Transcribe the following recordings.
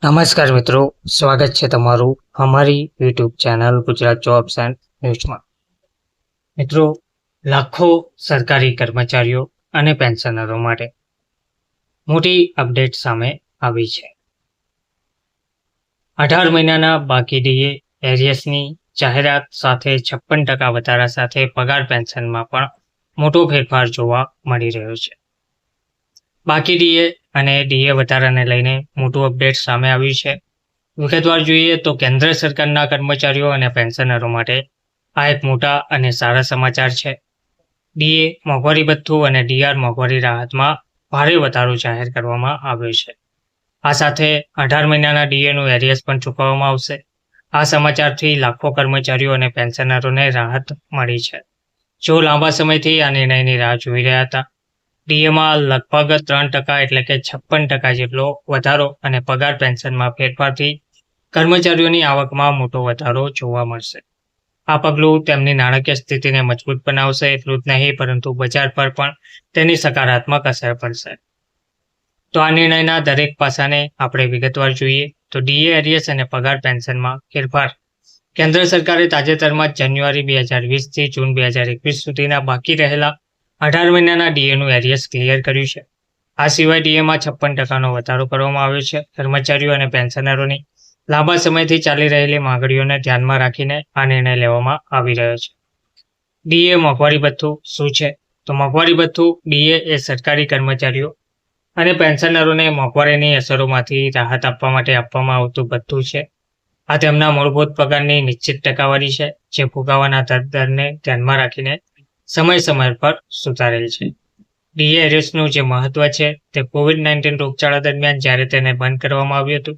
નમસ્કાર મિત્રો, સ્વાગત છે તમારું અમારી YouTube channel Gujarat jobs and ન્યૂઝમાં. મિત્રો, લાખો સરકારી કર્મચારીઓ અને પેન્શનરો માટે મોટી અપડેટ સામે આવી છે. 18 મહિનાના બાકી ડીએ એરિયર્સની જાહેરાત સાથે 56% વધારા સાથે પગાર પેન્શનમાં પણ મોટો ફેરફાર જોવા મળી રહ્યો છે. બાકી ડીએ અને ડીએ વધારાને લઈને મોટું અપડેટ સામે આવ્યું છે. વિગતવાર જોઈએ તો કેન્દ્ર સરકારના કર્મચારીઓ અને પેન્શનરો માટે આ એક મોટા અને સારા સમાચાર છે. ડીએ મોંઘવારી ભથ્થું અને ડીઆર મોંઘવારી રાહતમાં ભારે વધારો જાહેર કરવામાં આવ્યો છે. આ સાથે 18 મહિનાના ડીએનું એરિયર્સ પણ ચૂકવવામાં આવશે. આ સમાચારથી લાખો કર્મચારીઓ અને પેન્શનરોને રાહત મળી છે, જેઓ લાંબા સમયથી આ નિર્ણયની રાહ જોઈ રહ્યા હતા. ડીએમાં લગભગ 3% એટલે કે 56% જેટલો વધારો અને પગાર પેન્શનમાં ફેરફારથી કર્મચારીઓની આવકમાં મોટો વધારો જોવા મળશે. આ પગલું તેમની નાણાકીય સ્થિતિને મજબૂત બનાવશે. એટલું જ નહીં, પરંતુ બજાર પર પણ તેની સકારાત્મક અસર પડશે. તો આ નિર્ણયના દરેક પાસાને આપણે વિગતવાર જોઈએ તો ડીએ એરિયર્સ અને પગાર પેન્શનમાં ફેરફાર. કેન્દ્ર સરકારે તાજેતરમાં જાન્યુઆરી 2020થી જૂન 2021 સુધીના બાકી રહેલા 18 મહિનાના ડીએનું એરિયર્સ ક્લિયર કર્યું છે. આ સિવાય ડીએમાં 56%નો વધારો કરવામાં આવ્યો છે. કર્મચારીઓ અને પેન્શનરોની લાંબા સમયથી ચાલી રહેલી માંગણીઓને ધ્યાનમાં રાખીને આ નિર્ણય લેવામાં આવી રહ્યો છે. ડીએ મોંઘવારી ભથ્થું શું છે? તો મોંઘવારી ભથ્થું ડીએ એ સરકારી કર્મચારીઓ અને પેન્શનરોને મોંઘવારીની અસરોમાંથી રાહત આપવા માટે આપવામાં આવતું ભથ્થું છે. આ તેમના મૂળભૂત પગારની નિશ્ચિત ટકાવારી છે, જે ફુગાવાના દરને ધ્યાનમાં રાખીને સમય પર સુધારેલ છે. ડીએ એરિયર્સનું જે મહત્વ છે તે કોવિડ-19 રોગચાળા દરમિયાન જ્યારે તેને બંધ કરવામાં આવ્યું હતું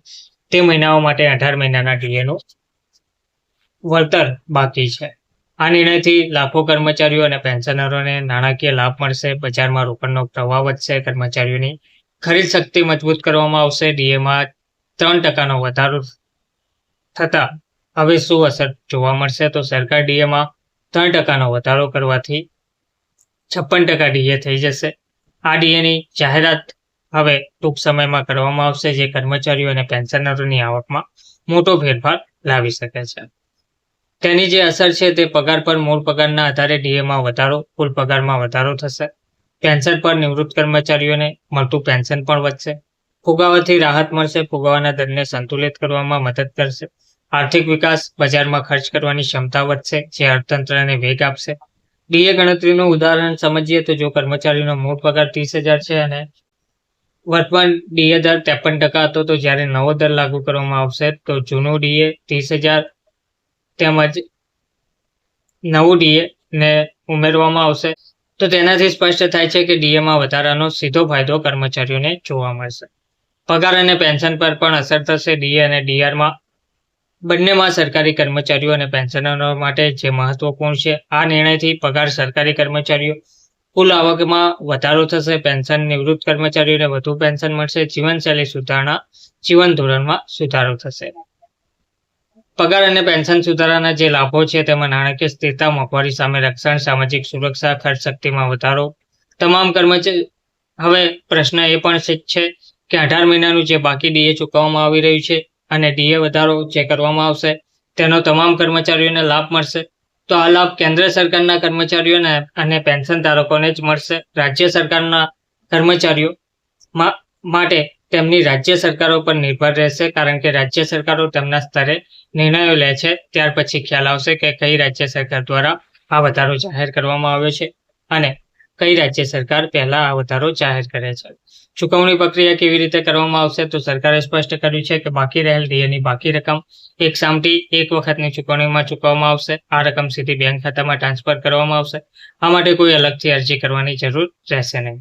તે મહિનાઓ માટે 18 મહિનાના ડીએનું વળતર બાકી છે. આ નિર્ણયથી લાખો કર્મચારીઓ અને પેન્શનરોને નાણાકીય લાભ મળશે. બજારમાં રોકડનો પ્રવાહ વધશે. કર્મચારીઓની ખરીદ શક્તિ મજબૂત કરવામાં આવશે. ડીએમાં 3%નો વધારો થતાં હવે શું અસર જોવા મળશે? તો સરકાર ડીએમાં 3%નો વધારો કરવાથી 56% ડીએ થઈ જશે. આ ડીએની જાહેરાત હવે ટૂંક સમયમાં કરવામાં આવશે, જે કર્મચારીઓ અને પેન્શનરોની આવકમાં મોટો ફેરફાર લાવી શકે છે. તેની જે અસર છે તે પગાર પર મૂળ પગારના આધારે ડીએમાં વધારો, કુલ પગારમાં વધારો થશે. પેન્શન પર નિવૃત્ત કર્મચારીઓને મળતું પેન્શન પણ વધશે. ફુગાવાથી રાહત મળશે. ફુગાવાના દરને સંતુલિત કરવામાં મદદ કરશે. આર્થિક વિકાસ, બજારમાં ખર્ચ કરવાની ક્ષમતા વધશે, જે અર્થતંત્રને વેગ આપશે. ડીએ ગણતરીનું ઉદાહરણ સમજીએ તો જો કર્મચારીનો મૂળ પગાર 30,000 છે અને વર્તમાન ડીએ દર 53% હતો, તો જ્યારે નવો દર લાગુ કરવામાં આવશે તો જૂનું ડીએ 30,000 તેમજ નવું ડીએ ને ઉમેરવામાં આવશે. તો તેનાથી સ્પષ્ટ થાય છે કે ડીએમાં વધારાનો સીધો ફાયદો કર્મચારીઓને જોવા મળશે. પગાર અને પેન્શન પર પણ અસર થશે. ડીએ અને ડીઆરમાં બંનેમાં સરકારી કર્મચારીઓ અને પેન્શનરો માટે જે મહત્વપૂર્ણ છે. આ નિર્ણયથી પગાર સરકારી કર્મચારીઓ કુલ આવકમાં વધારો થશે. પેન્શન નિવૃત્ત કર્મચારીઓને વધુ પેન્શન મળશે. જીવનશૈલી સુધારણા, જીવન ધોરણમાં સુધારો થશે. પગાર અને પેન્શન સુધારાના જે લાભો છે તેમાં નાણાકીય સ્થિરતા, મોંઘવારી સામે રક્ષણ, સામાજિક સુરક્ષા, ખર્ચ શક્તિમાં વધારો. તમામ કર્મચારી હવે પ્રશ્ન એ પણ છે કે 18 મહિનાનું જે બાકી ડીએ ચૂકવવામાં આવી રહ્યું છે અને ડીએ વધારો જે કરવામાં આવશે તેનો તમામ કર્મચારીઓને લાભ મળશે. તો આ લાભ કેન્દ્ર સરકારના કર્મચારીઓને અને પેન્શન ધારકોને જ મળશે. રાજ્ય સરકારના કર્મચારીઓ માટે તેમની રાજ્ય સરકારો પર નિર્ભર રહેશે, કારણ કે રાજ્ય સરકારો તેમના સ્તરે નિર્ણયો લે છે. ત્યાર પછી ખ્યાલ આવશે કે કઈ રાજ્ય સરકાર દ્વારા આ વધારો જાહેર કરવામાં આવ્યો છે અને કઈ રાજ્ય સરકાર પહેલા આ વધારો જાહેર કરે છે. ચૂકવણી પ્રક્રિયા કેવી રીતે કરવામાં આવશે? તો સરકારે સ્પષ્ટ કર્યું છે કે બાકી રહેલ ડીએની બાકી રકમ એક સામટી એક વખતની ચૂકવણીમાં ચૂકવવામાં આવશે. આ રકમ સીધી બેંક ખાતામાં ટ્રાન્સફર કરવામાં આવશે. આ માટે કોઈ અલગથી અરજી કરવાની જરૂર રહેશે નહીં.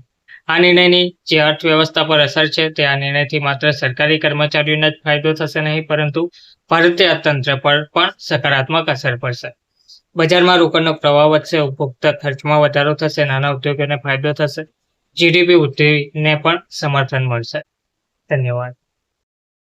આ નિર્ણયની જે અર્થવ્યવસ્થા પર અસર છે તે આ નિર્ણયથી માત્ર સરકારી કર્મચારીઓને જ ફાયદો થશે નહીં, પરંતુ ભારતીય અર્થતંત્ર પર પણ સકારાત્મક અસર પડશે. બજારમાં રોકડનો પ્રવાહ વધશે. ઉપભોક્તા ખર્ચમાં વધારો થશે. નાના ઉદ્યોગોને ફાયદો થશે. જીડીપી વૃદ્ધિને પણ સમર્થન મળશે. ધન્યવાદ.